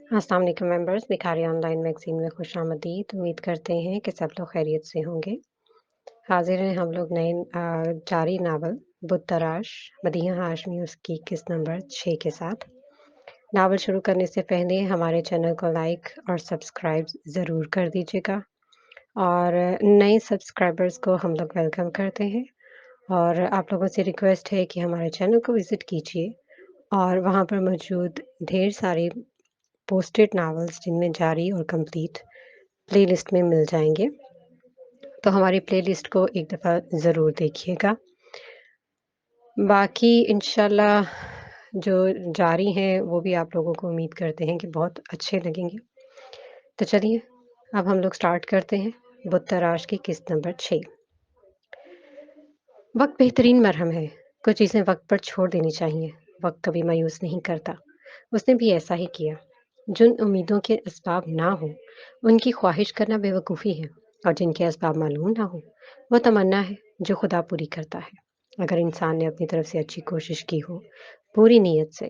अस्सलाम वालेकुम मेंबर्स, भिखारी ऑनलाइन मैगज़ीन में खुशामदीद। उम्मीद करते हैं कि सब लोग खैरियत से होंगे। हाज़िर हैं हम लोग नए जारी नावल बुत तराश मदीहा हाशमी उसकी किस्त नंबर 6 के साथ। नावल शुरू करने से पहले हमारे चैनल को लाइक और सब्सक्राइब ज़रूर कर दीजिएगा और नए सब्सक्राइबर्स को हम लोग वेलकम करते हैं और आप लोगों से रिक्वेस्ट है कि हमारे चैनल को विज़िट कीजिए और वहाँ पर मौजूद ढेर सारे पोस्टेड नावल्स जिनमें जारी और कंप्लीट प्लेलिस्ट में मिल जाएँगे। तो हमारी प्लेलिस्ट को एक दफ़ा ज़रूर देखिएगा। बाकी इंशाल्लाह जो जारी हैं वो भी आप लोगों को उम्मीद करते हैं कि बहुत अच्छे लगेंगे। तो चलिए अब हम लोग स्टार्ट करते हैं बुत तराश की किस्त नंबर 6। वक़्त बेहतरीन मरहम है। कुछ चीज़ें वक़्त पर छोड़ देनी चाहिए। वक़्त कभी मायूस नहीं करता। उसने भी ऐसा ही किया। जिन उम्मीदों के असबाब ना हों, उनकी ख्वाहिश करना बेवकूफ़ी है और जिनके असबाब मालूम ना हों, वो तमन्ना है जो खुदा पूरी करता है। अगर इंसान ने अपनी तरफ से अच्छी कोशिश की हो, पूरी नीयत से,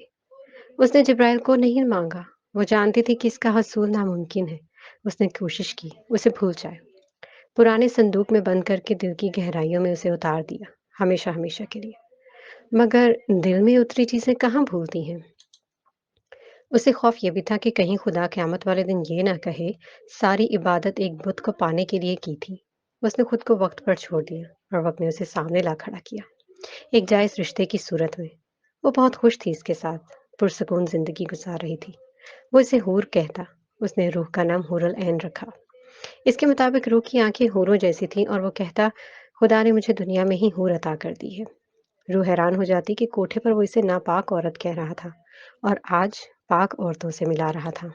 उसने जिब्राइल को नहीं माँगा। वो जानती थी कि इसका हसूल नामुमकिन है। उसने कोशिश की, उसे भूल जाए। पुराने संदूक में बंद करके दिल की गहराइयों में उसे उतार दिया, हमेशा-हमेशा के लिए। मगर दिल में उतरी चीज़ें कहाँ भूलती हैं? उसे खौफ ये भी था कि कहीं खुदा क़यामत वाले दिन ये ना कहे, सारी इबादत एक बुत को पाने के लिए की थी। उसने खुद को वक़्त पर छोड़ दिया और वक़्त ने उसे सामने ला खड़ा किया, एक जायज़ रिश्ते की सूरत में। वो बहुत खुश थी इसके साथ, पुरसुकून ज़िंदगी गुज़ार रही थी। वो इसे हूर कहता, उसने रूह का नाम हुरुल ऐन रखा। इसके मुताबिक रूह की आँखें हूरों जैसी थीं और वो कहता, खुदा ने मुझे दुनिया में ही हूर अता कर दी है। रूह हैरान हो जाती कि कोठे पर वो इसे नापाक औरत कह रहा था और आज पाक औरतों से मिला रहा था।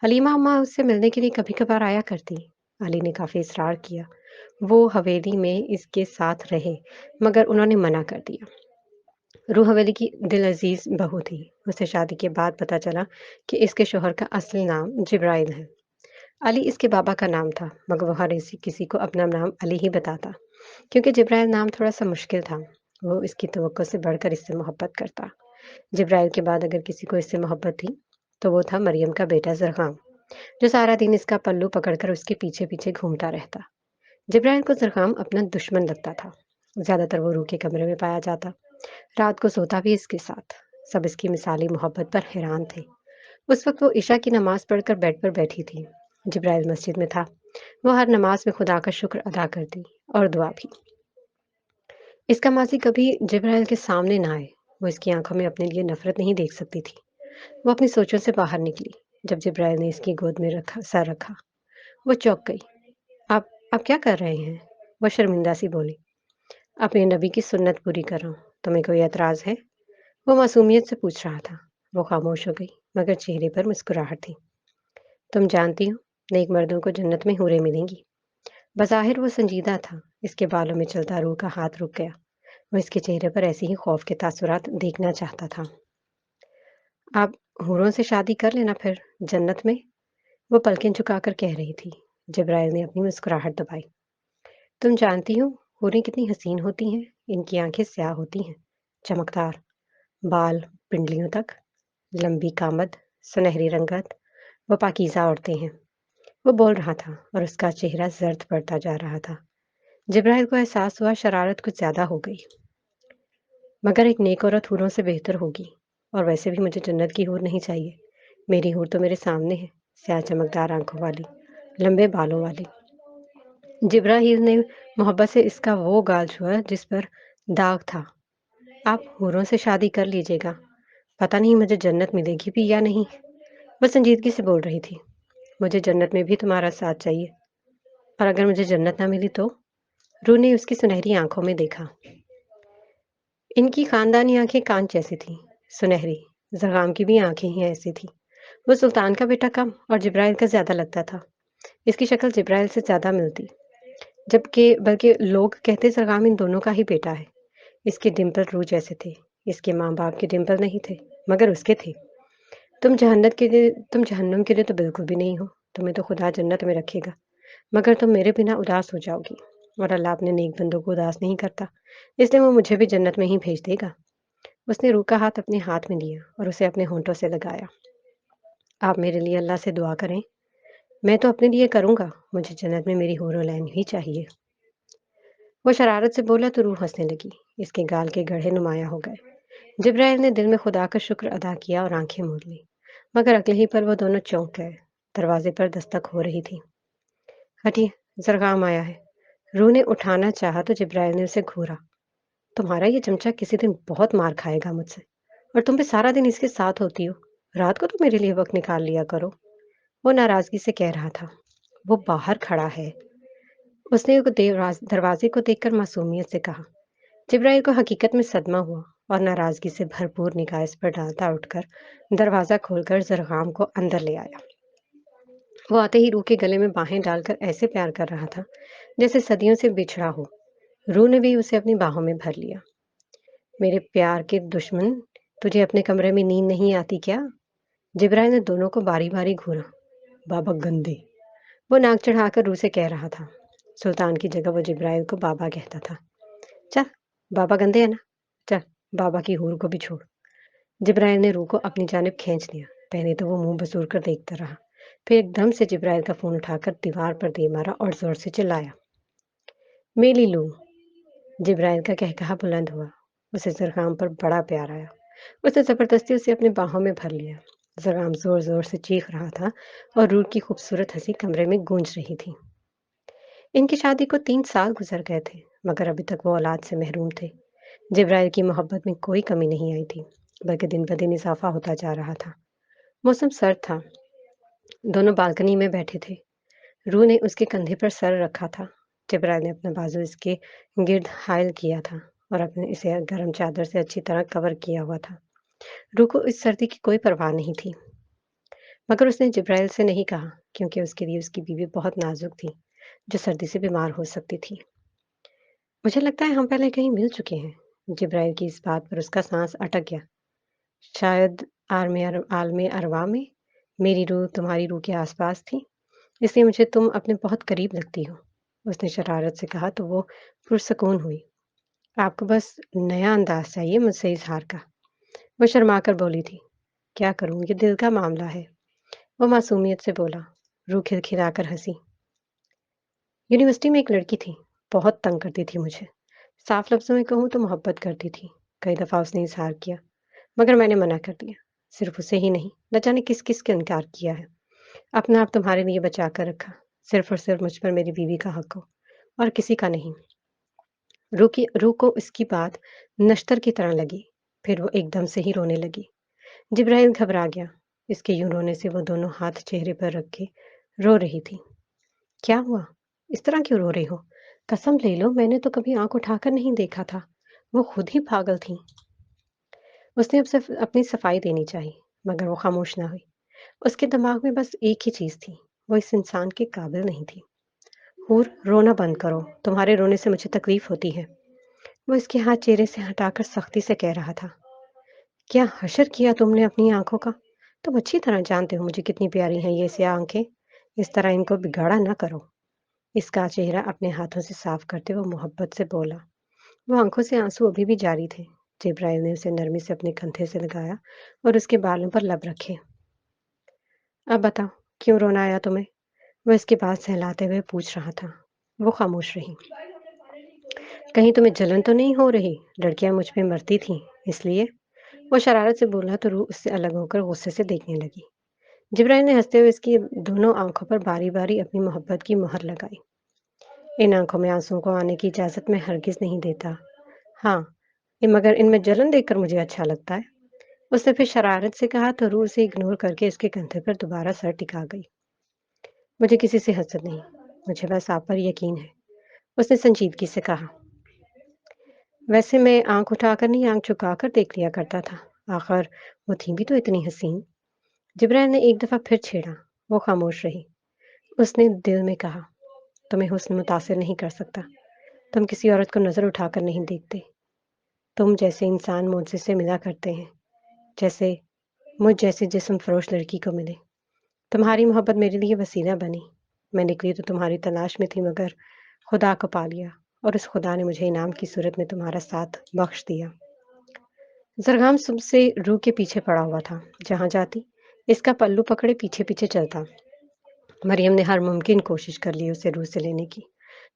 हलीमा अम्मा उससे मिलने के लिए कभी-कभार आया करती। अली ने काफ़ी इसरार किया। वो हवेली में इसके साथ रहे, मगर उन्होंने मना कर दिया। रूह हवेली की दिल अज़ीज़ बहू थी। उसे शादी के बाद पता चला कि इसके शौहर का असली नाम जिब्राइल है। अली इसके बाबा का नाम था, मगर वो हर किसी को अपना नाम अली ही बताता, क्योंकि जिब्राइल नाम थोड़ा-सा मुश्किल था। वो इसकी तवक्को से बढ़कर इससे मोहब्बत करता। जिब्राइल के बाद अगर किसी को इससे मोहब्बत थी, तो वो था मरियम का बेटा ज़रग़ाम, जो सारा दिन इसका पल्लू पकड़कर उसके पीछे-पीछे घूमता रहता। जिब्राइल को ज़रग़ाम अपना दुश्मन लगता था। ज़्यादातर वो रूह के कमरे में पाया जाता। रात को सोता भी इसके साथ। सब इसकी मिसाली मोहब्बत पर हैरान थे। उस वक़्त वो इशा की नमाज़ पढ़कर बेड पर बैठी थी। जिब्राइल मस्जिद में था। वो हर नमाज़ में खुदा का शुक्र अदा करती और दुआ भी। इसका माज़ी कभी जिब्राइल के सामने ना आए। वो इसकी आँखों में अपने लिए नफ़रत नहीं देख सकती थी। वो अपनी सोचों से बाहर निकली। जब जिब्राइल ने इसकी गोद में सर रखा, वो चौंक गई। आप क्या कर रहे हैं? वो शर्मिंदा सी बोली। अपने नबी की सुन्नत पूरी कर रहा हूँ। तुम्हें कोई एतराज़ है? वो मासूमियत से पूछ रहा था। वो खामोश हो गई, मगर चेहरे पर मुस्कुराहट थी। तुम जानती हो, नेक मर्दों को जन्नत में हूरें मिलेंगी। बज़ाहिर वो संजीदा था। इसके बालों में चलता रूह का हाथ रुक गया। वो इसके चेहरे पर ऐसे ही खौफ के तासुरात देखना चाहता था। आप हूरों से शादी कर लेना फिर, जन्नत में। वो पलकें झुकाकर कह रही थी। जिब्राइल ने अपनी मुस्कुराहट दबाई। तुम जानती हो, हूरें कितनी हसीन होती हैं। इनकी आंखें स्याह होती हैं, चमकदार, बाल पिंडलियों तक, लंबी कामद, सुनहरी रंगत। वो पाकीज़ा औरतें हैं। वो बोल रहा था और उसका चेहरा जर्द पड़ता जा रहा था। जिब्राइल को एहसास हुआ शरारत कुछ ज़्यादा हो गई। मगर एक नेक औरत हूरों से बेहतर होगी। और वैसे भी मुझे जन्नत की हूर नहीं चाहिए। मेरी हूर तो मेरे सामने है, स्याह चमकदार आंखों वाली, लंबे बालों वाली। जिब्राइल ने मोहब्बत से इसका वो गाल छुआ जिस पर दाग था। आप हूरों से शादी कर लीजिएगा। पता नहीं मुझे जन्नत मिलेगी भी या नहीं। वो संजीदगी से बोल रही थी। मुझे जन्नत में भी तुम्हारा साथ चाहिए। और अगर मुझे जन्नत ना मिली तो? रूह ने उसकी सुनहरी आंखों में देखा। इनकी खानदानी आंखें कांच जैसी थीं, सुनहरी। ज़ग़ाम की भी आंखें ही ऐसी थीं। वो सुल्तान का बेटा कम और जिब्राइल का ज़्यादा लगता था। इसकी शक्ल जिब्राइल से ज़्यादा मिलती, जबकि बल्कि लोग कहते ज़ग़ाम इन दोनों का ही बेटा है। इसके डिंपल रूह जैसे थे। इसके माँ-बाप के डिंपल नहीं थे, मगर उसके थे। तुम जहन्नम के लिए तो बिल्कुल भी नहीं हो। तुम्हें तो खुदा जन्नत में रखेगा, मगर तुम मेरे बिना उदास हो जाओगी। और अल्लाह अपने नेक बंदों को उदास नहीं करता, इसलिए वो मुझे भी जन्नत में ही भेज देगा। उसने रूह का हाथ अपने हाथ में लिया और उसे अपने होंठों से लगाया। آپ میرے لیے اللہ سے دعا کریں۔ میں تو اپنے لیے کروں گا، مجھے جنت میں میری حور العین ہی چاہیے۔ وہ شرارت سے بولا تو روح ہنسنے لگی، اس کے گال کے گڑھے نمایاں ہو گئے۔ جبرائیل نے دل میں خدا کا شکر ادا کیا اور آنکھیں موند لی، مگر اگلے ہی پر وہ دونوں چونک گئے۔ دروازے پر دستک ہو رہی تھی۔ ہٹیے، زرغام آیا ہے۔ روح نے اٹھانا چاہا تو جبرائیل نے اسے گھورا۔ تمہارا یہ چمچہ کسی دن بہت مار کھائے گا مجھ سے، اور تم بھی سارا دن اس کے ساتھ ہوتی ہو، رات کو تو میرے لیے وقت نکال لیا کرو۔ وہ ناراضگی سے کہہ رہا تھا۔ وہ باہر کھڑا ہے، اس نے دروازے کو دیکھ کر معصومیت سے کہا۔ جبرائیل کو حقیقت میں صدمہ ہوا اور ناراضگی سے بھرپور نگاہ اس پر ڈالتا اٹھ کر دروازہ کھول کر زرغام کو اندر لے آیا۔ وہ آتے ہی روح کے گلے میں باہیں ڈال کر ایسے پیار کر رہا تھا جیسے صدیوں سے بچھڑا ہو۔ روح نے بھی اسے اپنی باہوں میں بھر لیا۔ میرے پیار کے دشمن، تجھے اپنے کمرے میں نیند نہیں آتی کیا؟ جبرائیل نے دونوں کو باری باری گھورا۔ بابا گندے، وہ ناک چڑھا کر روح سے کہہ رہا تھا۔ سلطان کی جگہ وہ جبرائیل کو بابا کہتا تھا۔ چل، بابا گندے ہے نا، چل بابا کی حور کو بھی چھوڑ۔ جبرائیل نے روح کو اپنی جانب کھینچ لیا۔ پہلے تو وہ منہ بسور کر دیکھتا رہا، پھر ایک دم سے جبرائیل کا فون اٹھا کر دیوار پر دے مارا اور زور سے چلایا۔ میلی لو! جبرائیل کا کہکہا بلند ہوا۔ اسے زرغام پر بڑا پیار آیا۔ اس نے زبردستی اسے اپنے باہوں میں بھر لیا۔ زرغام زور زور سے چیخ رہا تھا اور روح کی خوبصورت ہنسی کمرے میں گونج رہی تھی۔ ان کی شادی کو 3 سال گزر گئے تھے، مگر ابھی تک وہ اولاد سے محروم تھے۔ جبرائیل کی محبت میں کوئی کمی نہیں آئی تھی، بلکہ دن بدن اضافہ ہوتا جا رہا تھا۔ موسم سرد تھا، دونوں بالکنی میں بیٹھے تھے۔ روح نے اس کے کندھے پر سر رکھا تھا۔ جبرائیل نے اپنا بازو اس کے گرد حائل کیا تھا اور اپنے اسے گرم چادر سے اچھی طرح کور کیا ہوا تھا۔ روح کو اس سردی کی کوئی پرواہ نہیں تھی، مگر اس نے جبرائیل سے نہیں کہا، کیونکہ اس کے لیے اس کی بیوی بہت نازک تھی جو سردی سے بیمار ہو سکتی تھی۔ مجھے لگتا ہے ہم پہلے کہیں مل چکے ہیں۔ جبرائیل کی اس بات پر اس کا سانس اٹک گیا۔ شاید عالم ارواح میں میری روح تمہاری روح کے آس پاس تھی، اس لیے مجھے تم اپنے بہت قریب لگتی ہو، اس نے شرارت سے کہا تو وہ پرسکون ہوئی۔ آپ کو بس نیا انداز چاہیے مجھ سے اظہار کا، وہ شرما کر بولی تھی۔ کیا کروں، یہ دل کا معاملہ ہے، وہ معصومیت سے بولا۔ روح کھلکھلا کر ہنسی۔ یونیورسٹی میں ایک لڑکی تھی، بہت تنگ کرتی تھی مجھے، صاف لفظوں میں کہوں تو محبت کرتی تھی۔ کئی دفعہ اس نے اظہار کیا، مگر میں نے منع کر دیا۔ صرف اسے ہی نہیں، نہ جانے کس کس کے انکار کیا ہے۔ اپنا آپ تمہارے لیے بچا کر رکھا، صرف اور صرف مجھ پر میری بیوی کا حق ہو اور کسی کا نہیں۔ روح کو اس کی بات نشتر کی طرح لگی، پھر وہ ایک دم سے ہی رونے لگی۔ جبرائیل گھبرا گیا، اس کے یوں رونے سے وہ دونوں ہاتھ چہرے پر رکھ کے رو رہی تھی۔ کیا ہوا؟ اس طرح کیوں رو رہی ہو؟ قسم لے لو میں نے تو کبھی آنکھ اٹھا کر نہیں دیکھا تھا، وہ خود ہی پاگل تھی۔ اس نے اب صرف اپنی صفائی دینی چاہی، مگر وہ خاموش نہ ہوئی۔ اس کے دماغ میں بس ایک ہی چیز تھی، وہ اس انسان کے قابل نہیں تھی۔ حور، رونا بند کرو، تمہارے رونے سے مجھے تکلیف ہوتی ہے، وہ اس کے ہاتھ چہرے سے ہٹا کر سختی سے کہہ رہا تھا۔ کیا حشر کیا تم نے اپنی آنکھوں کا؟ تم اچھی طرح جانتے ہو مجھے کتنی پیاری ہیں یہ سیاہ آنکھیں، اس طرح ان کو بگاڑا نہ کرو۔ اس کا چہرہ اپنے ہاتھوں سے صاف کرتے وہ محبت سے بولا۔ وہ آنکھوں سے آنسو ابھی بھی جاری تھے۔ جبرائیل نے اسے نرمی سے اپنے کندھے سے لگایا اور اس کے بالوں پر لب رکھے۔ اب بتاؤ، کیوں رونا آیا تمہیں؟ وہ اس کے بعد سہلاتے ہوئے پوچھ رہا تھا۔ وہ خاموش رہی۔ کہیں تمہیں جلن تو نہیں ہو رہی؟ لڑکیاں مجھ پہ مرتی تھیں اس لیے؟ وہ شرارت سے بولا تو روح اس سے الگ ہو کر غصے سے دیکھنے لگی۔ جبرائیل نے ہنستے ہوئے اس کی دونوں آنکھوں پر باری باری اپنی محبت کی مہر لگائی۔ ان آنکھوں میں آنسوں کو آنے کی اجازت میں ہرگز نہیں دیتا۔ ہاں، مگر ان میں جلن دیکھ کر مجھے اچھا لگتا ہے، اس نے پھر شرارت سے کہا تو روح اسے اگنور کر کے اس کے کندھے پر دوبارہ سر ٹکا گئی۔ مجھے کسی سے حسد نہیں، مجھے بس آپ پر یقین ہے، اس نے سنجیدگی سے کہا۔ ویسے میں آنکھ اٹھا کر نہیں، آنکھ چکا کر دیکھ لیا کرتا تھا، آخر وہ تھی بھی تو اتنی حسین۔ جبرائیل نے ایک دفعہ پھر چھیڑا۔ وہ خاموش رہی۔ اس نے دل میں کہا، تمہیں حسن متاثر نہیں کر سکتا، تم کسی عورت کو نظر اٹھا کر نہیں دیکھتے، تم جیسے انسان معجزے سے ملا کرتے ہیں، جیسے مجھ جیسے جسم فروش لڑکی کو ملے۔ تمہاری محبت میرے لیے وسیلہ بنی، میں نکلی تو تمہاری تلاش میں تھی، مگر خدا کو پا لیا، اور اس خدا نے مجھے انعام کی صورت میں تمہارا ساتھ بخش دیا۔ زرغام صبح سے روح کے پیچھے پڑا ہوا تھا، جہاں جاتی اس کا پلو پکڑے پیچھے پیچھے چلتا۔ مریم نے ہر ممکن کوشش کر لی اسے روح سے لینے کی،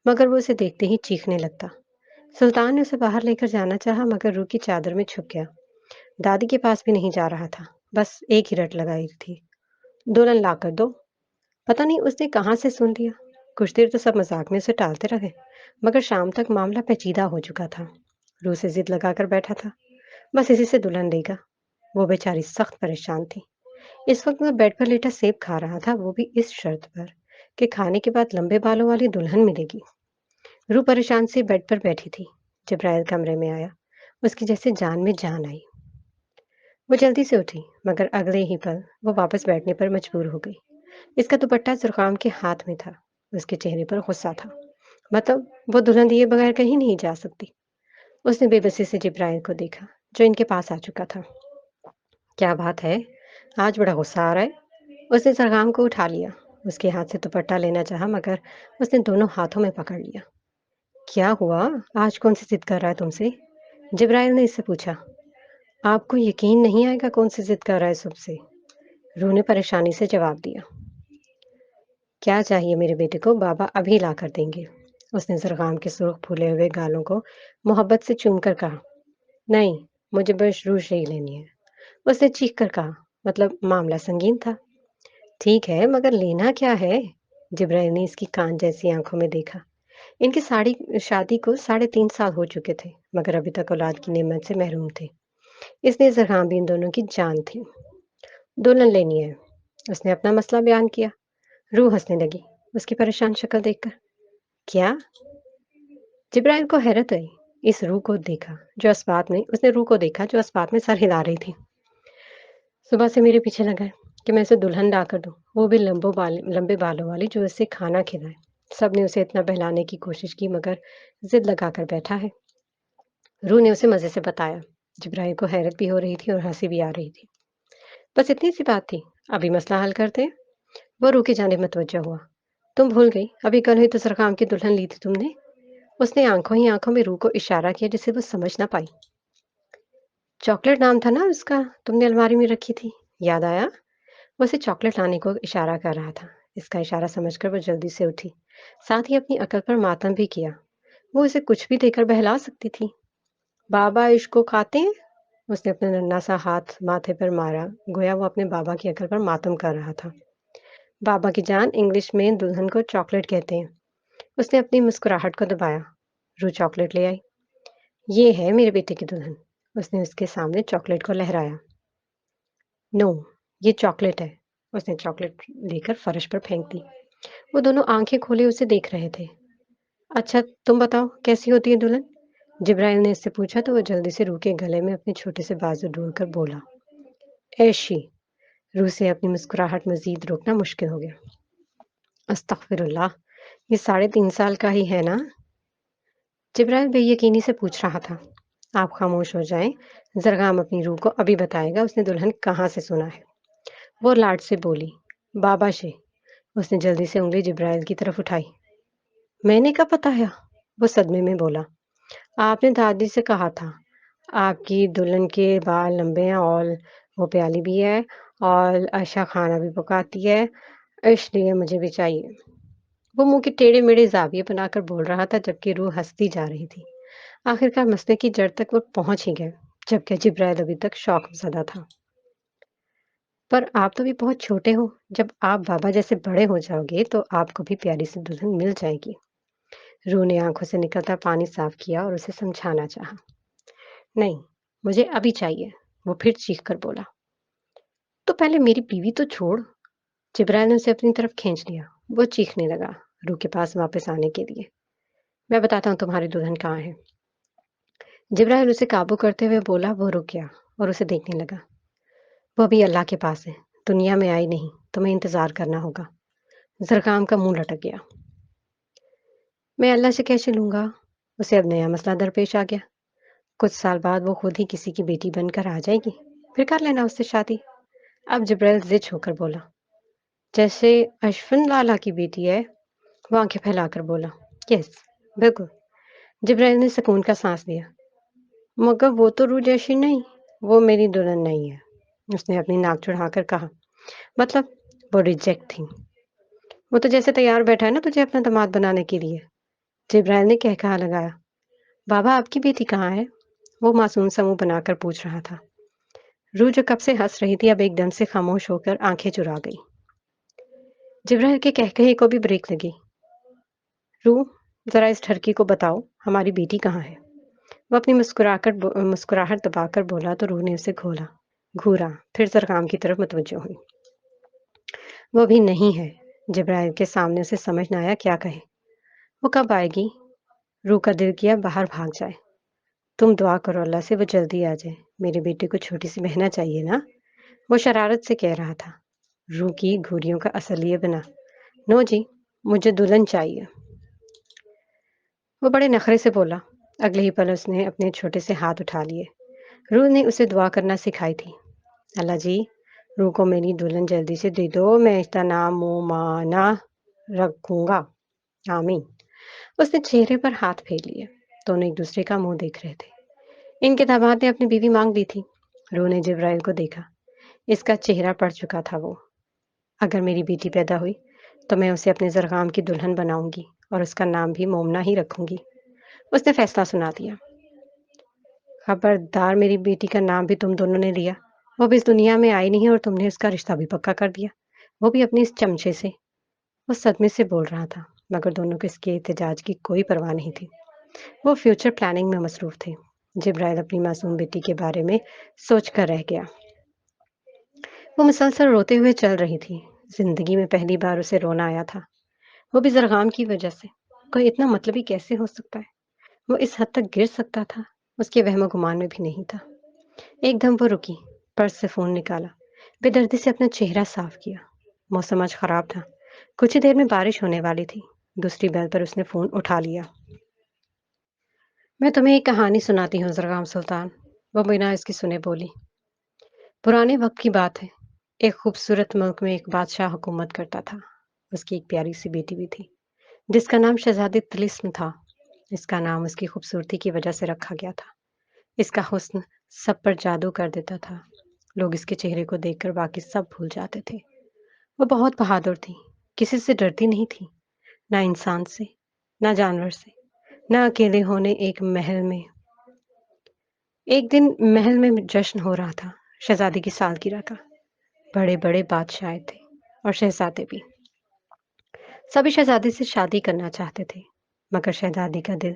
مگر وہ اسے دیکھتے ہی چیخنے لگتا۔ سلطان نے اسے باہر لے کر جانا چاہا مگر روح کی چادر میں چھپ گیا۔ دادی کے پاس بھی نہیں جا رہا تھا، بس ایک ہی رٹ لگائی تھی، دلہن لا کر دو۔ پتہ نہیں اس نے کہاں سے سن لیا۔ کچھ دیر تو سب مذاق میں اسے ٹالتے رہے، مگر شام تک معاملہ پیچیدہ ہو چکا تھا۔ روح سے ضد لگا کر بیٹھا تھا، بس اسی سے دلہن لے گا۔ وہ بیچاری سخت پریشان تھی۔ اس وقت وہ بیڈ پر لیٹا سیب کھا رہا تھا، وہ بھی اس شرط پر کہ کھانے کے بعد لمبے بالوں والی دلہن ملے گی۔ روح پریشان سے بیڈ پر بیٹھی تھی۔ جبرائیل کمرے میں آیا، اس کی جیسے جان میں جان آئی۔ وہ جلدی سے اٹھی مگر اگلے ہی پل وہ واپس بیٹھنے پر مجبور ہو گئی۔ اس کا دوپٹہ زرخام کے ہاتھ میں تھا، اس کے چہرے پر غصہ تھا، مطلب وہ دلہن دیے بغیر کہیں نہیں جا سکتی۔ اس نے بے بسی سے جبرائیل کو دیکھا جو ان کے پاس آ چکا تھا۔ کیا بات ہے، آج بڑا غصہ آ رہا ہے؟ اس نے زرخام کو اٹھا لیا، اس کے ہاتھ سے دوپٹہ لینا چاہا مگر اس نے دونوں ہاتھوں میں پکڑ لیا۔ کیا ہوا؟ آج کون سی ضد کر رہا ہے تم سے؟ جبرائیل نے اس سے پوچھا۔ آپ کو یقین نہیں آئے گا کون سی ضد کر رہا ہے سب سے، روح نے پریشانی سے جواب دیا۔ کیا چاہیے میرے بیٹے کو؟ بابا ابھی لا کر دیں گے۔ اس نے زرخام کے سرخ پھولے ہوئے گالوں کو محبت سے چوم کر کہا۔ نہیں، مجھے بس روش ہی لینی ہے، اس نے چیخ کر کہا۔ مطلب معاملہ سنگین تھا۔ ٹھیک ہے مگر لینا کیا ہے؟ جبرائیل نے اس کی کان جیسی آنکھوں میں دیکھا۔ ان کی شادی کو 3.5 سال ہو چکے تھے مگر ابھی تک اولاد کی نعمت سے محروم تھے۔ اس لیے زرخام بھی ان دونوں کی جان تھی۔ دلہن لینی ہے، اس نے اپنا مسئلہ بیان کیا۔ روح ہنسنے لگی اس کی پریشان شکل دیکھ کر۔ کیا؟ جبرائیل کو حیرت ہوئی۔ اس روح کو دیکھا جو اسبات میں اس نے روح کو دیکھا جو اسبات میں سر ہلا رہی تھی۔ صبح سے میرے پیچھے لگا ہے کہ میں اسے دلہن لا کر دوں، وہ بھی لمبے بالوں والی جو اسے کھانا کھلائے۔ سب نے اسے اتنا بہلانے کی کوشش کی مگر ضد لگا کر بیٹھا ہے۔ روح نے اسے مزے سے بتایا۔ جبرائیل کو حیرت بھی ہو رہی تھی اور ہنسی بھی آ رہی تھی۔ بس اتنی سی بات تھی، ابھی مسئلہ حل کرتے ہیں۔ وہ روح کی جانب متوجہ ہوا۔ تم بھول گئی، ابھی کل ہی تو زرخام کی دلہن لی تھی تم نے۔ اس نے آنکھوں ہی آنکھوں میں روح کو اشارہ کیا جسے وہ سمجھ نہ پائی۔ چاکلیٹ نام تھا نا اس کا، تم نے الماری میں رکھی تھی، یاد آیا؟ وہ اسے چاکلیٹ لانے کو اشارہ کر رہا تھا۔ اس کا اشارہ سمجھ کر وہ جلدی سے اٹھی، ساتھ ہی اپنی عقل پر ماتم بھی کیا۔ وہ اسے کچھ بھی دے کر بہلا سکتی تھی۔ بابا عشق کو کھاتے ہیں؟ اس نے اپنا ننھا سا ہاتھ ماتھے پر مارا، گویا وہ اپنے بابا کی عقل پر ماتم کر رہا تھا۔ بابا کی جان، انگلش میں دلہن کو چاکلیٹ کہتے ہیں۔ اس نے اپنی مسکراہٹ کو دبایا۔ روح چاکلیٹ لے آئی۔ یہ ہے میرے بیٹے کی دلہن۔ اس نے اس کے سامنے چاکلیٹ کو لہرایا۔ نو، یہ چاکلیٹ ہے۔ اس نے چاکلیٹ لے کر فرش پر پھینک دی۔ وہ دونوں آنکھیں کھولے اسے دیکھ رہے تھے۔ اچھا تم بتاؤ کیسی ہوتی ہے دلہن؟ جبرائیل نے اس سے پوچھا تو وہ جلدی سے روح کے گلے میں اپنے چھوٹے سے بازو ڈول کر بولا۔ ایشی۔ روح سے اپنی مسکراہٹ مزید روکنا مشکل ہو گیا۔ استغفر اللہ، یہ 3.5 سال کا ہی ہے نا؟ جبرائیل بے یقینی سے پوچھ رہا تھا۔ آپ خاموش ہو جائیں، زرخام اپنی روح کو ابھی بتائے گا اس نے دلہن کہاں سے سنا ہے۔ وہ لاڈ سے بولی، بابا سے۔ اس نے جلدی سے انگلی جبرائیل کی طرف اٹھائی۔ میں نے کب بتایا؟ وہ صدمے میں بولا۔ آپ نے دادی سے کہا تھا، آپ کی دلہن کے بال لمبے ہیں اور وہ پیالی بھی ہے اور اچھا کھانا بھی پکاتی ہے، اس لیے مجھے بھی چاہیے۔ وہ منہ کے ٹیڑھے میڑھے زاویے بنا کر بول رہا تھا جبکہ روح ہنستی جا رہی تھی۔ آخرکار مسئلے کی جڑ تک وہ پہنچ ہی گئے، جبکہ جبرائیل ابھی تک شوق زدہ تھا۔ پر آپ تو بھی بہت چھوٹے ہو، جب آپ بابا جیسے بڑے ہو جاؤ گے تو آپ کو بھی پیاری سی دلہن مل جائے گی۔ روح نے آنکھوں سے نکلتا پانی صاف کیا اور اسے سمجھانا چاہا۔ نہیں، مجھے ابھی چاہیے، وہ پھر چیخ کر بولا۔ تو پہلے میری بیوی تو چھوڑ۔ جبرائیل نے اسے اپنی طرف کھینچ لیا۔ وہ چیخنے لگا روح کے پاس واپس آنے کے لیے۔ میں بتاتا ہوں تمہاری دلہن کہاں ہے۔ جبرائیل اسے قابو کرتے ہوئے بولا۔ وہ رک گیا اور اسے دیکھنے لگا۔ وہ ابھی اللہ کے پاس ہے، دنیا میں آئی نہیں، تمہیں انتظار کرنا ہوگا۔ زرخام کا منہ لٹک گیا۔ میں اللہ سے کیسے لوں گا؟ اسے اب نیا مسئلہ درپیش آ گیا۔ کچھ سال بعد وہ خود ہی کسی کی بیٹی بن کر آ جائے گی، پھر کر لینا اس سے شادی۔ اب جبرائیل زچ ہو کر بولا۔ جیسے اشفن لالا کی بیٹی ہے؟ وہ آنکھیں پھیلا کر بولا۔ یس، بالکل۔ جبرائیل نے سکون کا سانس لیا۔ مگر وہ تو روح جیسی نہیں، وہ میری دلہن نہیں ہے، اس نے اپنی ناک چڑھا کر کہا۔ مطلب وہ ریجیکٹ تھی. وہ تو جیسے تیار بیٹھا ہے نا تجھے اپنا داماد بنانے کے لیے. جبرائیل نے کہا لگایا. بابا آپ کی بیٹی کہاں ہے؟ وہ معصوم سا منہ بنا کر پوچھ رہا تھا. روح جو کب سے ہنس رہی تھی اب ایک دم سے خاموش ہو کر آنکھیں چرا گئی. جبرائیل کے کہے کو بھی بریک لگی. روح ذرا اس ٹھرکی کو بتاؤ ہماری بیٹی کہاں ہے؟ وہ اپنی مسکراہٹ دبا کر بولا تو روح نے اسے گھورا پھر زرغام کی طرف متوجہ ہوئی. وہ بھی نہیں ہے. جبرائیل کے سامنے اسے سمجھ نہ آیا کیا کہے. وہ کب آئے گی؟ روح کا دل کیا باہر بھاگ جائے. تم دعا کرو اللہ سے وہ جلدی آ جائے. میرے بیٹے کو چھوٹی سی بہنا چاہیے نا. وہ شرارت سے کہہ رہا تھا. روح کی گھوریوں کا اثر لیے بنا. نو جی مجھے دلہن چاہیے. وہ بڑے نخرے سے بولا. اگلے ہی پل اس نے اپنے چھوٹے سے ہاتھ اٹھا لیے. روح نے اسے دعا کرنا سکھائی تھی. اللہ جی روح کو میری دلہن جلدی سے دے دو. میں اس کا نام مومانا رکھوں گا. آمین. اس نے چہرے پر ہاتھ پھیر لیے. دونوں ایک دوسرے کا منہ دیکھ رہے تھے. ان کے داماد نے اپنی بیوی مانگ لی تھی. روح نے جبرائیل کو دیکھا. اس کا چہرہ پڑ چکا تھا. وہ اگر میری بیٹی پیدا ہوئی تو میں اسے اپنے زرغام کی دلہن بناؤں گی اور اس کا نام بھی مومنا ہی رکھوں گی. اس نے فیصلہ سنا دیا. خبردار میری بیٹی کا نام بھی تم دونوں نے لیا. وہ بھی اس دنیا میں آئی نہیں اور تم نے اس کا رشتہ بھی پکا کر دیا. وہ بھی اپنی اس چمچے سے. وہ صدمے سے بول رہا تھا مگر دونوں کو اس کے احتجاج کی کوئی پرواہ نہیں تھی. وہ فیوچر پلاننگ میں مصروف تھے. جبرائیل اپنی معصوم بیٹی کے بارے میں سوچ کر رہ گیا. وہ مسلسل روتے ہوئے چل رہی تھی. زندگی میں پہلی بار اسے رونا آیا تھا. وہ بھی زرغام کی وجہ سے. کوئی اتنا مطلبی کیسے ہو سکتا ہے؟ وہ اس حد تک گر سکتا تھا اس کے وہم و گمان میں بھی نہیں تھا. ایک دم وہ رکی. پرس سے فون نکالا. بے دردی سے اپنا چہرہ صاف کیا. موسم آج خراب تھا. کچھ ہی دیر میں بارش ہونے والی تھی. دوسری بیل پر اس نے فون اٹھا لیا. میں تمہیں ایک کہانی سناتی ہوں زرغام سلطان. وہ بنا اس کی سنے بولی. پرانے وقت کی بات ہے. ایک خوبصورت ملک میں ایک بادشاہ حکومت کرتا تھا. اس کی ایک پیاری سی بیٹی بھی تھی جس کا نام شہزادی طلسم تھا. اس کا نام اس کی خوبصورتی کی وجہ سے رکھا گیا تھا. اس کا حسن سب پر جادو کر دیتا تھا. لوگ اس کے چہرے کو دیکھ کر باقی سب بھول جاتے تھے. وہ بہت بہادر تھی. کسی سے ڈرتی نہیں تھی. نہ انسان سے نہ جانور سے نہ اکیلے ہونے. ایک محل میں ایک دن محل میں جشن ہو رہا تھا. شہزادی کی سالگرہ کا. بڑے بڑے بادشاہ تھے اور شہزادے بھی. سبھی شہزادی سے شادی کرنا چاہتے تھے مگر شہزادی کا دل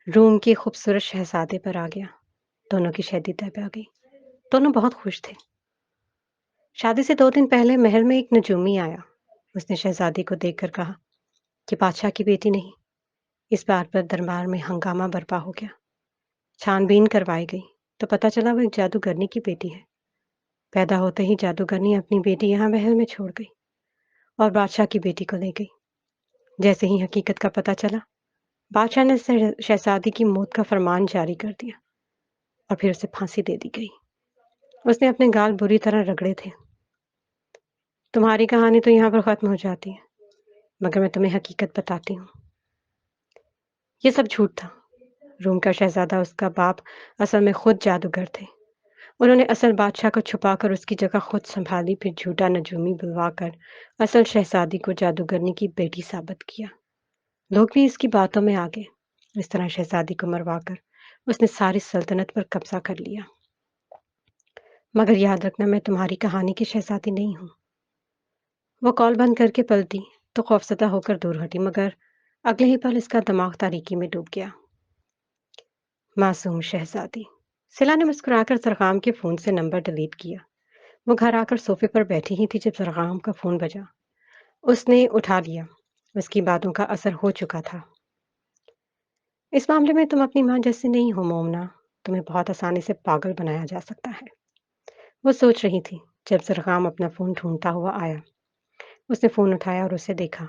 روم کی خوبصورت شہزادے پر آ گیا. دونوں کی شادی طے پہ آ گئی. دونوں بہت خوش تھے. شادی سے 2 دن پہلے محل میں ایک نجومی آیا. اس نے شہزادی کو دیکھ کر کہا کہ بادشاہ کی بیٹی نہیں. اس بات پر دربار میں ہنگامہ برپا ہو گیا. چھان بین کروائی گئی تو پتہ چلا وہ ایک جادوگرنی کی بیٹی ہے. پیدا ہوتے ہی جادوگرنی اپنی بیٹی یہاں محل میں چھوڑ گئی اور بادشاہ کی بیٹی کو لے گئی. جیسے ہی حقیقت کا پتہ چلا بادشاہ نے شہزادی کی موت کا فرمان جاری کر دیا اور پھر اسے پھانسی دے دی گئی. اس نے اپنے گال بری طرح رگڑے تھے. تمہاری کہانی تو یہاں پر ختم ہو جاتی ہے مگر میں تمہیں حقیقت بتاتی ہوں. یہ سب جھوٹ تھا. روم کا شہزادہ اس کا باپ اصل میں خود جادوگر تھے. انہوں نے اصل بادشاہ کو چھپا کر اس کی جگہ خود سنبھالی. پھر جھوٹا نجومی بلوا کر اصل شہزادی کو جادوگرنی کی بیٹی ثابت کیا. لوگ بھی اس کی باتوں میں آ گئے. اس طرح شہزادی کو مروا کر اس نے ساری سلطنت پر قبضہ کر لیا. مگر یاد رکھنا میں تمہاری کہانی کی شہزادی نہیں ہوں. وہ کال بند کر کے پلٹی تو خوفزدہ ہو کر دور ہٹی مگر اگلے ہی پل اس کا دماغ تاریکی میں ڈوب گیا. معصوم شہزادی. سلا نے مسکرا کر زرغام کے فون سے نمبر ڈیلیٹ کیا. وہ گھر آ کر صوفے پر بیٹھی ہی تھی جب زرغام کا فون بجا. اس نے اٹھا لیا. اس کی باتوں کا اثر ہو چکا تھا. اس معاملے میں تم اپنی ماں جیسے نہیں ہو مومنا. تمہیں بہت آسانی سے پاگل بنایا جا سکتا ہے. وہ سوچ رہی تھی جب زرغام اپنا فون ڈھونڈتا ہوا آیا. اس نے فون اٹھایا اور اسے دیکھا.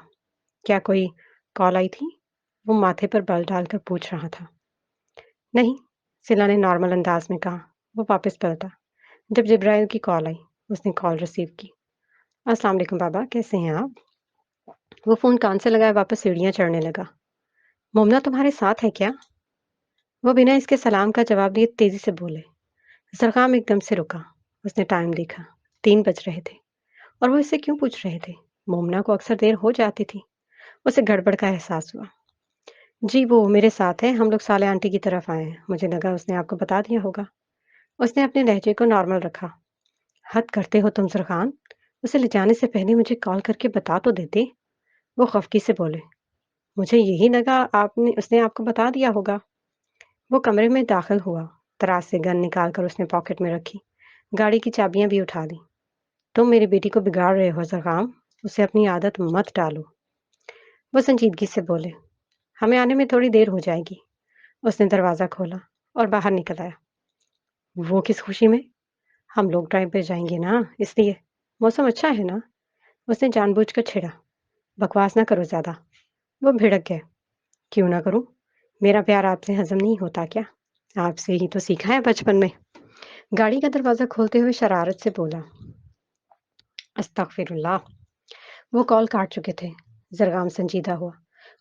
کیا کوئی کال آئی تھی؟ وہ ماتھے پر بل ڈال کر پوچھ رہا تھا. نہیں، سلا نے نارمل انداز میں کہا. وہ واپس پلٹا جب جبرائیل کی کال آئی. اس نے کال ریسیو کی. السلام علیکم بابا، کیسے ہیں آپ؟ وہ فون کان سے لگائے واپس سیڑھیاں چڑھنے لگا. مومنا تمہارے ساتھ ہے کیا؟ وہ بنا اس کے سلام کا جواب دیے تیزی سے بولے. زرغام ایک دم سے رکا. اس نے ٹائم دیکھا. 3 بج رہے تھے. और वो इससे क्यों पूछ रहे थे? मोमना को अक्सर देर हो जाती थी। उसे गड़बड़ का एहसास हुआ। जी, वो मेरे साथ है, हम लोग साले आंटी की तरफ आए हैं। मुझे लगा उसने आपको बता दिया होगा। उसने अपने लहजे को नॉर्मल रखा। हद करते हो तुम सरखान। उसे ले जाने से पहले मुझे कॉल करके बता तो देते। वो खफकी से बोले। मुझे यही लगा आपने उसने आपको बता दिया होगा। वो कमरे में दाखिल हुआ। तराज से गन निकाल कर उसने पॉकेट में रखी। गाड़ी की चाबियां भी उठा ली। तुम मेरी बेटी को बिगाड़ रहे हो सरखान। उसे अपनी आदत मत डालो। वो संजीदगी से बोले। हमें आने में थोड़ी देर हो जाएगी। उसने दरवाजा खोला और बाहर निकल आया। वो किस खुशी में? हम लोग ड्राइव पे जाएंगे ना, इसलिए। मौसम अच्छा है ना? उसने जानबूझकर छेड़ा। बकवास ना करो ज्यादा। वो भिड़क गया। क्यों ना करूं? मेरा प्यार आपसे हजम नहीं होता क्या? आपसे ही तो सीखा है बचपन में। गाड़ी का दरवाजा खोलते हुए शरारत से बोला। अस्तगफिरुल्लाह। वो कॉल काट चुके थे। जरगाम संजीदा हुआ।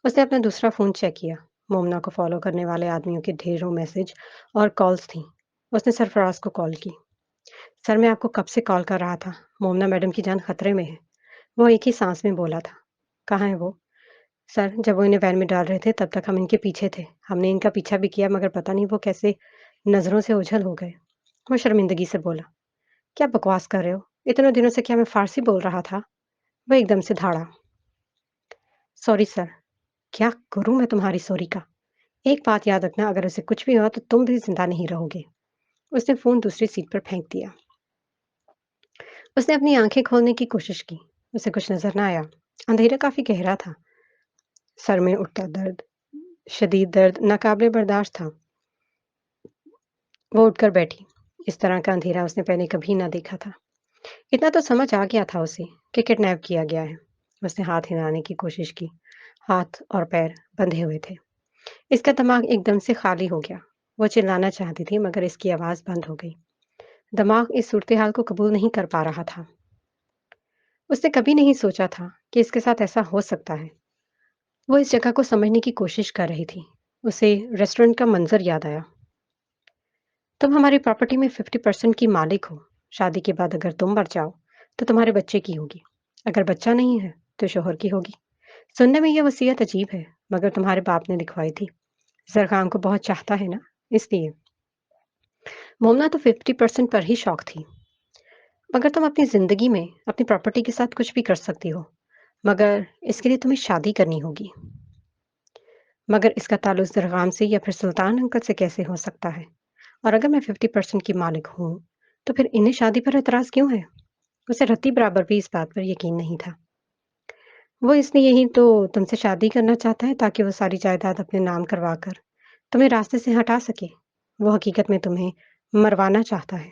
उसने अपना दूसरा फोन चेक किया। मोमना को फॉलो करने वाले आदमियों के ढेरों मैसेज और कॉल्स थी। उसने सरफराज को कॉल की। सर, मैं आपको कब से कॉल कर रहा था। मोमना मैडम की जान खतरे में है। वो एक ही सांस में बोला था। कहाँ है वो? सर, जब वो इन्हें वैन में डाल रहे थे तब तक हम इनके पीछे थे। हमने इनका पीछा भी किया मगर पता नहीं वो कैसे नजरों से ओझल हो गए। वो शर्मिंदगी से बोला। क्या बकवास कर रहे हो? इतने दिनों से क्या मैं फारसी बोल रहा था? वो एकदम से धाड़ा। Sorry sir. क्या करूं मैं तुम्हारी सॉरी का? एक बात याद रखना, अगर उसे कुछ भी हुआ तो तुम भी जिंदा नहीं रहोगे। उसने फोन दूसरी सीट पर फेंक दिया। उसने अपनी आंखें खोलने की कोशिश की। उसे कुछ नजर न आया। अंधेरा काफी गहरा था। सर में उठता दर्द, शदीद दर्द, नाकाबिले बर्दाश्त था। वो उठकर बैठी। इस तरह का अंधेरा उसने पहले कभी ना देखा था। इतना तो समझ आ गया था उसे कि किडनैप किया गया है। उसने हाथ हिलाने की कोशिश की। हाथ और पैर बंधे हुए थे। इसका दिमाग एकदम से खाली हो गया। वो चिल्लाना चाहती थी मगर इसकी आवाज बंद हो गई। दिमाग इस सूरत हाल को कबूल नहीं कर पा रहा था। उसने कभी नहीं सोचा था कि इसके साथ ऐसा हो सकता है। वो इस जगह को समझने की कोशिश कर रही थी। उसे रेस्टोरेंट का मंजर याद आया। तुम हमारी प्रॉपर्टी में 50% की मालिक हो। शादी के बाद अगर तुम मर जाओ तो तुम्हारे बच्चे की होगी। अगर बच्चा नहीं है तो शोहर की होगी। सुनने में यह वसीयत अजीब है मगर तुम्हारे बाप ने लिखवाई थी। जरखान को बहुत चाहता है ना, इसलिए। मोमना तो 50% पर ही शौक थी। मगर तुम अपनी जिंदगी में अपनी प्रॉपर्टी के साथ कुछ भी कर सकती हो, मगर इसके लिए तुम्हें शादी करनी होगी। मगर इसका ताल्लुक जरगाम से या फिर सुल्तान अंकल से कैसे हो सकता है? और अगर मैं 50% की मालिक हूँ तो फिर इन्हें शादी पर एतराज क्यों है? उसे रत्ती बराबर भी इस बात पर यकीन नहीं था। वो इसलिए ही तो तुमसे शादी करना चाहता है ताकि वो सारी जायदाद अपने नाम करवा कर तुम्हें रास्ते से हटा सके। वो हकीकत में तुम्हें मरवाना चाहता है।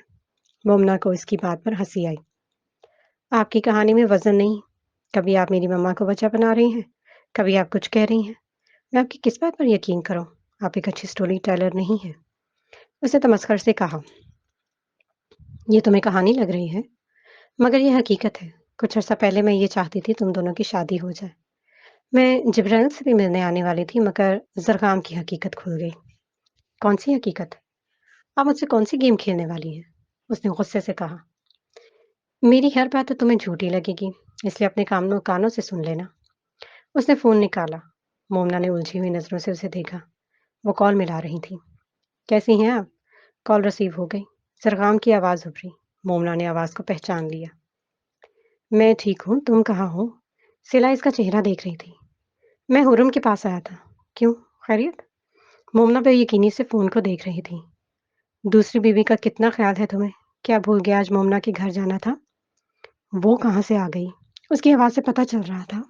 मोमना को इसकी बात पर हंसी आई। आपकी कहानी में वजन नहीं। कभी आप मेरी मम्मा को बच्चा बना रही हैं, कभी आप कुछ कह रही हैं। मैं आपकी किस बात पर यकीन करूं? आप एक अच्छी स्टोरी टेलर नहीं है। उसने तमस्कर से कहा। ये तुम्हें कहानी लग रही है मगर ये हकीकत है। कुछ अर्सा पहले मैं ये चाहती थी तुम दोनों की शादी हो जाए। मैं जिब्राइल से भी मिलने आने वाली थी मगर जरगाम की हकीकत खुल गई। कौन सी हकीकत? आप मुझसे कौन सी गेम खेलने वाली हैं? उसने गुस्से से कहा। मेरी हर बात तो तुम्हें झूठी लगेगी, इसलिए अपने कानों कानों से सुन लेना। उसने फोन निकाला। मोमना ने उलझी हुई नजरों से उसे देखा। वो कॉल मिला रही थी। कैसी हैं आप? कॉल रिसीव हो गई। सरगाम की आवाज उभरी। मोमना ने आवाज को पहचान लिया। मैं ठीक हूँ, तुम कहाँ हो? सिला इसका चेहरा देख रही थी। मैं हुरम के पास आया था। क्यों? खैरियत? मोमना बेयकीनी से फोन को देख रही थी। दूसरी बीवी का कितना ख्याल है तुम्हें? क्या भूल गया आज मोमना के घर जाना था? वो कहाँ से आ गई? उसकी आवाज से पता चल रहा था।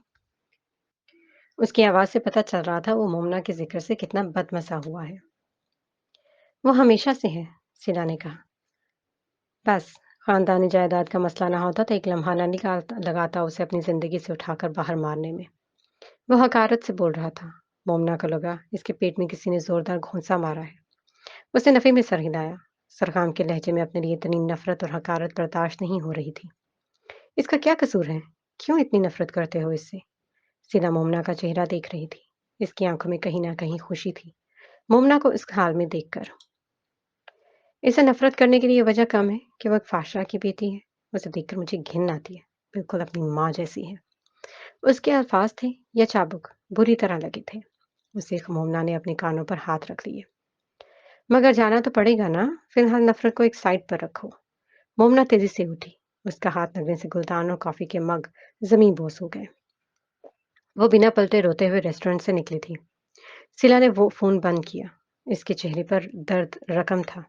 उसकी आवाज से पता चल रहा था वो मोमना के जिक्र से कितना बदमजा हुआ है। वो हमेशा से है, सिला ने कहा। बस, खानदानी जायदाद का मसला ना होता तो एक लम्हा ना लगाता उसे अपनी जिंदगी से उठाकर बाहर मारने में। वो हकारत से बोल रहा था। मोमना को लगा इसके पेट में किसी ने जोरदार घोंसा मारा है। उसने नफे में सर हिलाया। सरखाम के लहजे में अपने लिए इतनी नफरत और हकारत बर्दाश्त नहीं हो रही थी। इसका क्या कसूर है? क्यों इतनी नफरत करते हो इससे? सिला मोमना का चेहरा देख रही थी। इसकी आंखों में कहीं ना कहीं खुशी थी मोमना को इस हाल में देखकर। इसे नफरत करने के लिए वजह कम है कि वह एक फाशा की बेटी है। उसे देखकर मुझे घिन आती है। بالकुल अपनी माँ जैसी है। उसके अल्फाज थे या चाबुक बुरी तरह लगे थे। उसे मोमना ने अपने कानों पर हाथ रख लिए। मगर जाना तो पड़ेगा ना, फिलहाल नफरत को एक साइड पर रखो। मोमना तेजी से उठी। उसका हाथ लगने से गुलदान और कॉफी के मग जमीन बोस हो गए। वो बिना पलटे रोते हुए रेस्टोरेंट से निकली थी। सिला ने वो फोन बंद किया। इसके चेहरे पर दर्द रकम था।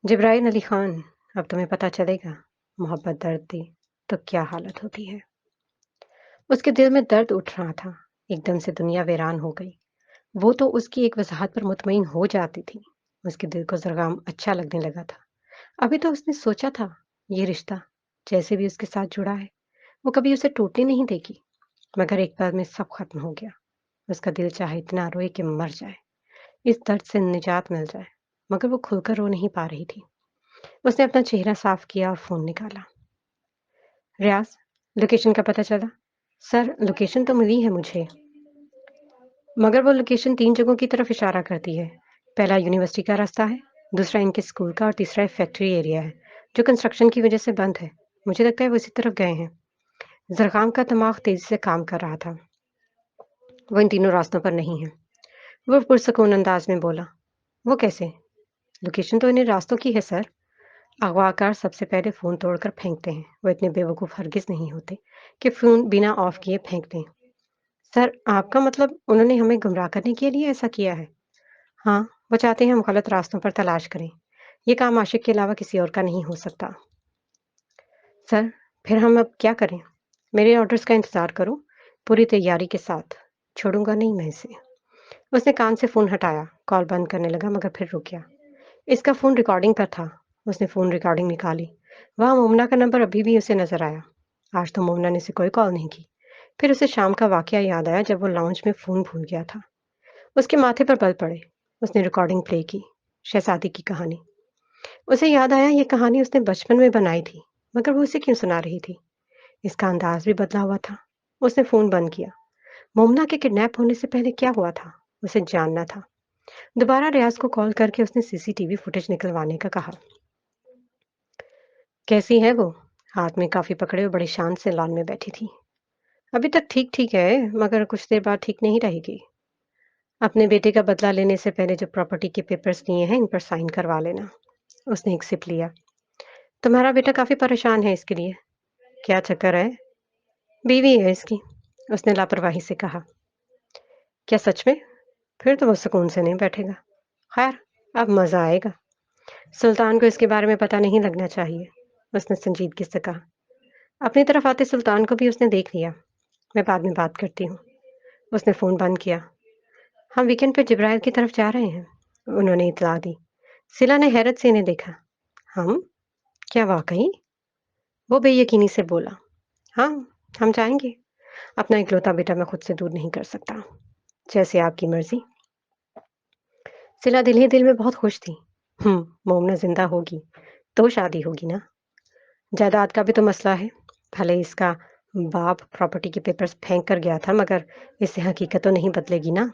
जिब्राइल अली खान, अब तुम्हें पता चलेगा मोहब्बत दर्द दी तो क्या हालत होती है। उसके दिल में दर्द उठ रहा था। एकदम से दुनिया वीरान हो गई। वो तो उसकी एक वजाहत पर मुतमईन हो जाती थी। उसके दिल को जरगाम अच्छा लगने लगा था। अभी तो उसने सोचा था ये रिश्ता जैसे भी उसके साथ जुड़ा है वो कभी उसे टूटने नहीं देगी। मगर एक बार में सब खत्म हो गया। उसका दिल चाहे इतना रोए कि मर जाए, इस दर्द से निजात मिल जाए। मगर वो खुलकर रो नहीं पा रही थी। उसने अपना चेहरा साफ किया और फोन निकाला। रियाज, लोकेशन का पता चला? सर, लोकेशन तो मिली है मुझे, मगर वो लोकेशन 3 जगहों की तरफ इशारा करती है। पहला यूनिवर्सिटी का रास्ता है, दूसरा इनके स्कूल का और तीसरा एक फैक्ट्री एरिया है, जो कंस्ट्रक्शन की वजह से बंद है। मुझे लगता है वो इसी तरफ गए हैं। ज़रक़ाम का दिमाग तेज़ी से काम कर रहा था। वो इन तीनों रास्तों पर नहीं है। वो पुरसकून अंदाज में बोला। वो कैसे? लोकेशन तो इन्हीं रास्तों की है सर। अगवाकार सबसे पहले फ़ोन तोड़कर फेंकते हैं। वो इतने बेवकूफ़ हरगिज़ नहीं होते कि फ़ोन बिना ऑफ किए फेंक दें। सर, आपका मतलब उन्होंने हमें गुमराह करने के लिए ऐसा किया है? हाँ, वो चाहते हैं हम गलत रास्तों पर तलाश करें। ये काम आशिक के अलावा किसी और का नहीं हो सकता। सर, फिर हम अब क्या करें? मेरे ऑर्डर्स का इंतज़ार करो, पूरी तैयारी के साथ। छोड़ूँगा नहीं मैं इसे। उसने कान से फ़ोन हटाया, कॉल बंद करने लगा मगर फिर रुक गया। इसका फ़ोन रिकॉर्डिंग पर था। उसने फ़ोन रिकॉर्डिंग निकाली। वहाँ मोमना का नंबर अभी भी उसे नज़र आया। आज तो मोमना ने उसे कोई कॉल नहीं की। फिर उसे शाम का वाक़या याद आया जब वो लाउंज में फ़ोन भूल गया था। उसके माथे पर बल पड़े। उसने रिकॉर्डिंग प्ले की। शहज़ादी की कहानी। उसे याद आया ये कहानी उसने बचपन में बनाई थी, मगर वो उसे क्यों सुना रही थी? इसका अंदाज भी बदला हुआ था। उसने फ़ोन बंद किया। मोमना के किडनैप होने से पहले क्या हुआ था? उसे जानना था। दोबारा रियाज को कॉल करके उसने सीसीटीवी फुटेज निकलवाने का कहा। कैसी है वो? हाथ में काफ़ी पकड़े और बड़ी शान से लॉन में बैठी थी। अभी तक ठीक-ठीक है, मगर कुछ देर बाद ठीक नहीं रहेगी। अपने बेटे का बदला लेने से पहले जो प्रॉपर्टी के पेपर्स दिए हैं, इन पर साइन करवा लेना। उसने एक सिप लिया। तुम्हारा बेटा काफ़ी परेशान है इसके लिए। क्या चक्कर है? बीवी है इसकी। उसने लापरवाही से कहा। क्या सच में? फिर तो वो सुकून से नहीं बैठेगा। खैर, अब मज़ा आएगा। सुल्तान को इसके बारे में पता नहीं लगना चाहिए। उसने संजीदगी से कहा। अपनी तरफ आते सुल्तान को भी उसने देख लिया। मैं बाद में बात करती हूँ। उसने फ़ोन बंद किया। हम वीकेंड पे जिब्राइल की तरफ जा रहे हैं। उन्होंने इत्तला दी। सिला ने हैरत से इन्हें देखा। हम? क्या वाकई? वो बेयकीनी से बोला। हाँ, हम जाएंगे। अपना इकलौता बेटा मैं खुद से दूर नहीं कर सकता। जैसे आपकी मर्जी। सिला दिल ही दिल में बहुत खुश थी। मोमना जिंदा होगी तो शादी होगी ना। जायदाद का भी तो मसला है। भले इसका बाप प्रॉपर्टी के पेपर्स फेंक कर गया था, मगर इससे हकीकत तो नहीं बदलेगी ना।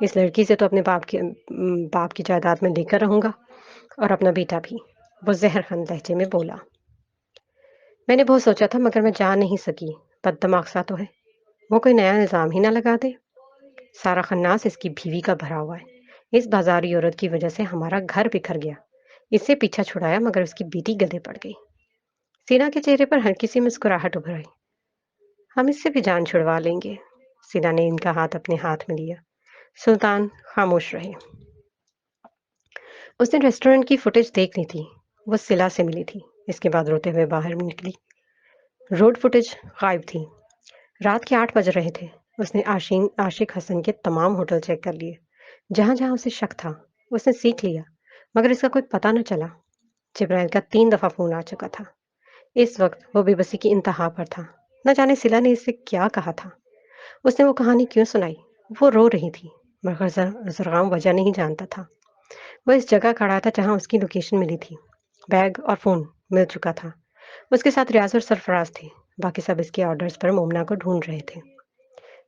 इस लड़की से तो अपने बाप की जायदाद में लेकर रहूंगा, और अपना बेटा भी। वो जहरखंद लहजे में बोला। मैंने बहुत सोचा था मगर मैं जा नहीं सकी। बददिमाग सा तो है। वो कोई नया इल्ज़ाम ही ना लगा दे। सारा खन्नास इसकी बीवी का भरा हुआ है। इस बाजारी औरत की वजह से हमारा घर बिखर गया। इससे पीछा छुड़ाया मगर उसकी बेटी गले पड़ गई। सीना के चेहरे पर हल्की सी मुस्कुराहट उभर आई। हम इससे भी जान छुड़वा लेंगे। सीना ने इनका हाथ अपने हाथ में लिया। सुल्तान खामोश रहे। उसने रेस्टोरेंट की फुटेज देख ली थी। वो सिला से मिली थी। इसके बाद रोते हुए बाहर निकली। रोड फुटेज गायब थी। रात के 8 बज रहे थे। उसने आशिक हसन के तमाम होटल चेक कर लिए। जहां जहां उसे शक था उसने सीख लिया, मगर इसका कोई पता न चला। जिब्राइल का 3 दफा फोन आ चुका था। इस वक्त वो बेबसी की इंतहा पर था। न जाने सिला ने इससे क्या कहा था। उसने वो कहानी क्यों सुनाई। वो रो रही थी, मगर जरगाम वजह नहीं जानता था। वो इस जगह खड़ा था जहां उसकी लोकेशन मिली थी। बैग और फोन मिल चुका था। उसके साथ रियाज और सरफराज थे। बाकी सब इसके ऑर्डर्स पर मोमना को ढूंढ रहे थे।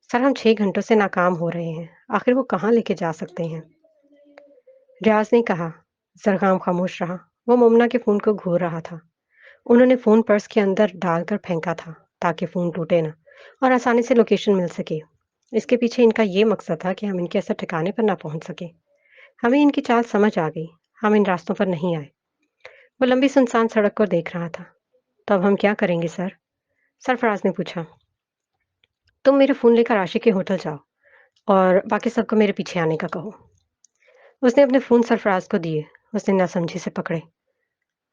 सर, हम 6 घंटों से नाकाम हो रहे हैं। आखिर वो कहाँ लेके जा सकते हैं? रियाज ने कहा। जरगाम खामोश रहा। वो मोमना के फोन को घूर रहा था। उन्होंने फ़ोन पर्स के अंदर डालकर फेंका था ताकि फ़ोन टूटे ना और आसानी से लोकेशन मिल सके। इसके पीछे इनका ये मकसद था कि हम इनके ऐसे ठिकाने पर ना पहुंच सके। हमें इनकी चाल समझ आ गई। हम इन रास्तों पर नहीं आए। वो लंबी सुनसान सड़क को देख रहा था। तो अब हम क्या करेंगे सर? सरफराज ने पूछा। तुम मेरे फ़ोन लेकर आशिक के होटल जाओ और बाकी सबको मेरे पीछे आने का कहो। उसने अपने फ़ोन सरफराज को दिए। उसने नासमझी से पकड़े।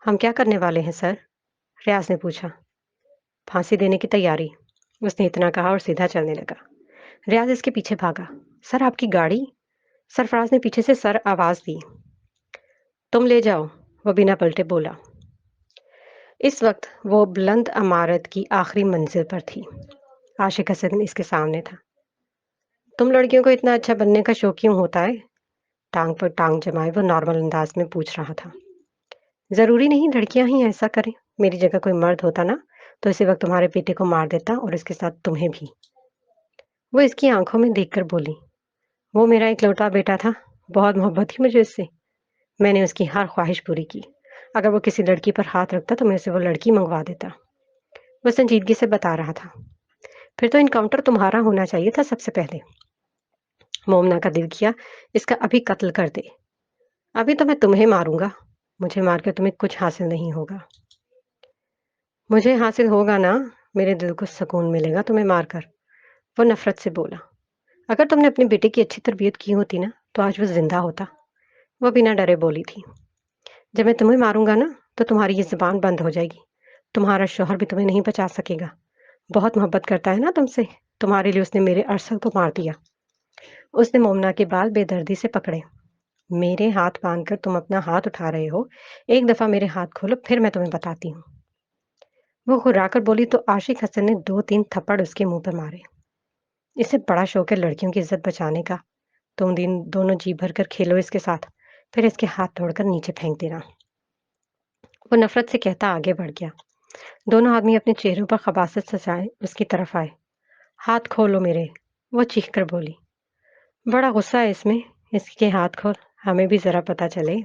हम क्या करने वाले हैं सर? रियाज ने पूछा। फांसी देने की तैयारी। उसने इतना कहा और सीधा चलने लगा। रियाज इसके पीछे भागा। सर आपकी गाड़ी? सरफराज ने पीछे से सर आवाज दी। तुम ले जाओ। वो बिना पलटे बोला। इस वक्त वो बुलंद इमारत की आखिरी मंजिल पर थी। आशिक हसन इसके सामने था। तुम लड़कियों को इतना अच्छा बनने का शौक क्यों होता है? टांग पर टांग जमाए वो नॉर्मल अंदाज में पूछ रहा था। जरूरी नहीं लड़कियां ही ऐसा करें। मेरी जगह कोई मर्द होता ना तो इसी वक्त तुम्हारे बेटे को मार देता और इसके साथ तुम्हें भी। वो इसकी आंखों में देखकर बोली। वो मेरा इकलौता बेटा था। बहुत मोहब्बत थी मुझे इससे। मैंने उसकी हर ख्वाहिश पूरी की। अगर वो किसी लड़की पर हाथ रखता तो मैं उसे वो लड़की मंगवा देता। वो संजीदगी से बता रहा था। फिर तो इनकाउंटर तुम्हारा होना चाहिए था सबसे पहले। मोमना का दिल किया इसका अभी कत्ल कर दे। अभी तो मैं तुम्हें मारूंगा। मुझे मार के तुम्हें कुछ हासिल नहीं होगा। मुझे हासिल होगा ना। मेरे दिल को सुकून मिलेगा तुम्हें मारकर। वो नफरत से बोला। अगर तुमने अपने बेटे की अच्छी तरबियत की होती ना तो आज वो जिंदा होता। वो बिना डरे बोली थी। जब मैं तुम्हें मारूंगा ना तो तुम्हारी ये जुबान बंद हो जाएगी। तुम्हारा शौहर भी तुम्हें नहीं बचा सकेगा। बहुत मोहब्बत करता है ना तुमसे। तुम्हारे लिए उसने मेरे अरसद को मार दिया। उसने मोमना के बाल बेदर्दी से पकड़े। मेरे हाथ बांधकर तुम अपना हाथ उठा रहे हो। एक दफा मेरे हाथ खोलो फिर मैं तुम्हें बताती हूँ। वो घुर्राकर बोली तो आशिक हसन ने 2-3 थप्पड़ उसके मुंह पर मारे। इसे बड़ा शौक है लड़कियों की इज्जत बचाने का। तुम दिन दोनों जी भर कर खेलो इसके साथ। फिर इसके हाथ तोड़कर नीचे फेंक देना। वो नफरत से कहता आगे बढ़ गया। दोनों आदमी अपने चेहरों पर खबासत सजाए उसकी तरफ आए। हाथ खोलो मेरे। वो चीख कर बोली। बड़ा गुस्सा है इसमें। इसके हाथ खोल। हमें भी जरा पता चले।